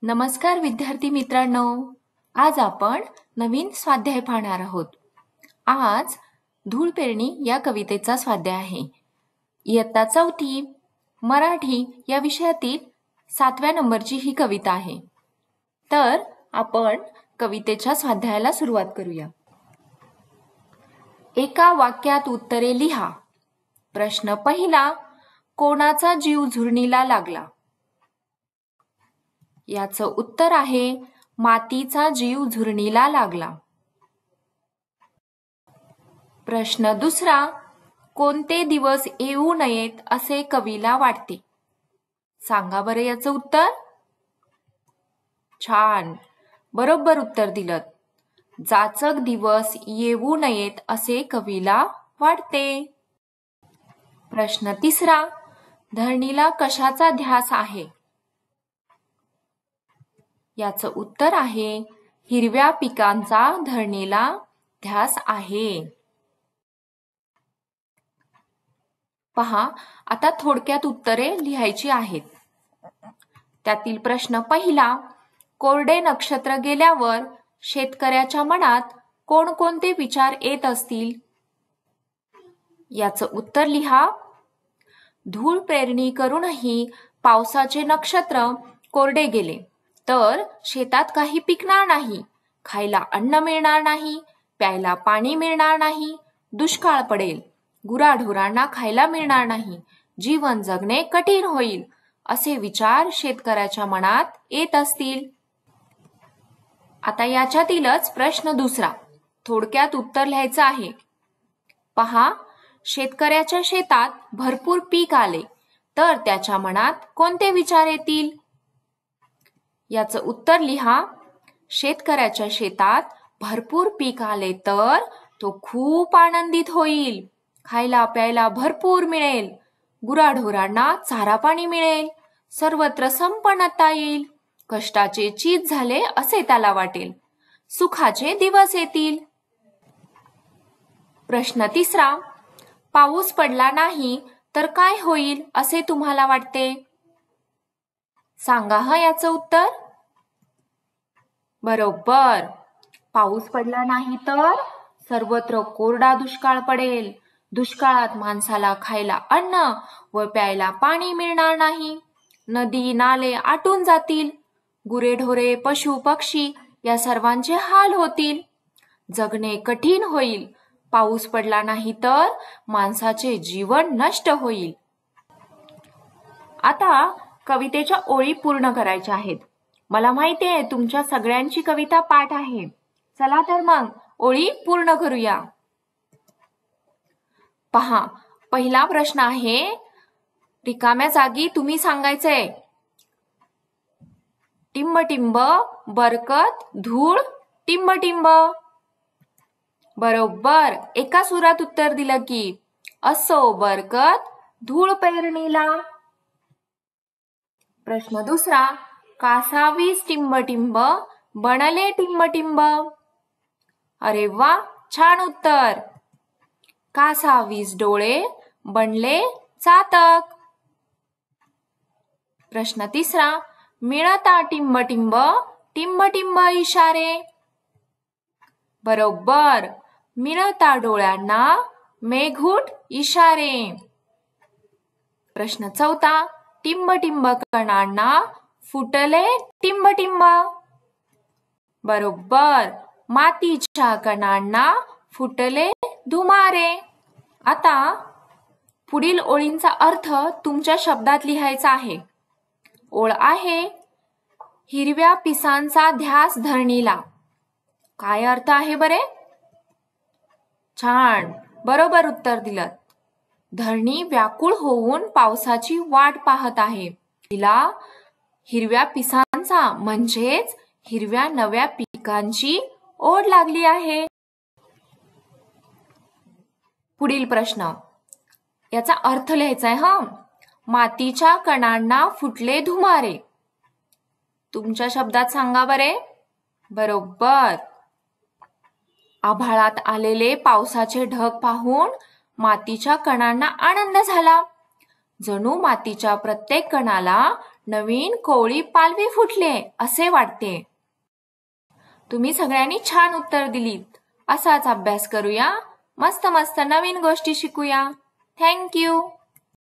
नमस्कार विद्यार्थी मित्रांनो, आज आपण नवीन स्वाध्याय पाहणार आहोत. आज धूळ पेरणी या कवितेचा स्वाध्याय आहे. इयत्ता 4थी मराठी या विषयातील 7व्या नंबरची ही कविता आहे. तर आपण कवितेच्या स्वाध्यायाला सुरुवात करूया. एका वाक्यात उत्तरे लिहा. प्रश्न पहिला, कोणाचा जीव झुरणीला लागला? याचं उत्तर आहे मातीचा जीव झुरणीला लागला. प्रश्न दुसरा, कोणते दिवस येऊ नयेत असे कवीला वाटते? सांगा बरं याचं उत्तर. छान, बरोबर उत्तर दिलं. जाचक दिवस येऊ नयेत असे कवीला वाटते. प्रश्न तिसरा, धरणीला कशाचा ध्यास आहे? याचं उत्तर आहे हिरव्या पिकांचा धरणीला ध्यास आहे. पहा, आता थोडक्यात उत्तरे लिहायची आहेत. त्यातील प्रश्न पहिला, कोरडे नक्षत्र गेल्यावर शेतकऱ्याच्या मनात कोणकोणते विचार येत असतील? याचं उत्तर लिहा. धूळ पेरणी करूनही पावसाचे नक्षत्र कोरडे गेले तर शेतात काही पिकणार नाही, खायला अन्न मिळणार नाही, प्यायला पाणी मिळणार नाही, दुष्काळ पडेल, गुराढोरांना खायला मिळणार नाही, जीवन जगणे कठीण होईल, असे विचार शेतकऱ्याच्या मनात येत असतील. आता याच्यातीलच प्रश्न दुसरा, थोडक्यात उत्तर लिहायचं आहे. पहा, शेतकऱ्याच्या शेतात भरपूर पीक आले तर त्याच्या मनात कोणते विचार येतील? याचं उत्तर लिहा. शेतकऱ्याच्या शेतात भरपूर पीक आले तर तो खूप आनंदित होईल, खायला प्यायला भरपूर मिळेल, गुराढोरांना चारा पाणी मिळेल, सर्वत्र संपन्नता येईल, कष्टाचे चीज झाले असे त्याला वाटेल, सुखाचे दिवस येतील. प्रश्न तिसरा, पाऊस पडला नाही तर काय होईल असे तुम्हाला वाटते? सांगा याचं उत्तर. बरोबर, पाऊस पडला नाही तर सर्वत्र कोरडा दुष्काळ पडेल, दुष्काळात माणसाला खायला अन्न व प्यायला पाणी मिळणार नाही, नदी नाले आटून जातील, गुरेढोरे पशु पक्षी या सर्वांचे हाल होतील, जगणे कठीण होईल, पाऊस पडला नाही तर माणसाचे जीवन नष्ट होईल. आता कवितेच्या ओळी पूर्ण करायच्या आहेत. मला माहिती आहे तुमच्या सगळ्यांची कविता पाठ आहे. चला तर मग ओळी पूर्ण करूया. पहा, पहिला प्रश्न आहे, रिकाम्या जागी तुम्ही सांगायचंय. टिंब टिंब बरकत धूळ टिंब टिंब. बरोबर, एका सुरात उत्तर दिलं की. असो बरकत धूळ पेरणीला. प्रश्न दुसरा, कासावीस टिंब टिंब बनले टिंब टिंब. अरे वा, छान उत्तर. कासावीस डोळे बनले चातक. प्रश्न तिसरा, मिळता टिंब टिंब टिंब टिंब इशारे. बरोबर, मिळता डोळ्यांना मेघूट इशारे. प्रश्न चौथा, टिंब टिंब कणांना फुटले टिंब टिंब. बरोबर, मातीच्या कणांना फुटले धुमारे. आता पुढील ओळींचा अर्थ तुमच्या शब्दात लिहायचा आहे. ओळ आहे, हिरव्या पिसांचा ध्यास धरणीला. काय अर्थ आहे बरे? छान, बरोबर उत्तर दिलं. धरणी व्याकुळ होऊन पावसाची वाट पाहत आहे. तिला हिरव्या पिसांचा म्हणजेच हिरव्या नव्या पिकांची ओढ लागली आहे. पुढील प्रश्न, याचा अर्थ लिहायचा आहे. मातीच्या कणांना फुटले धुमारे. तुमच्या शब्दात सांगा बरे. बरोबर, आभाळात आलेले पावसाचे ढग पाहून मातीच्या कणांना आनंद झाला. जणू मातीच्या प्रत्येक कणाला नवीन कोवळी पालवी फुटले असे वाटते. तुम्ही सगळ्यांनी छान उत्तर दिलीत. असाच अभ्यास करूया. मस्त मस्त नवीन गोष्टी शिकूया. Thank you.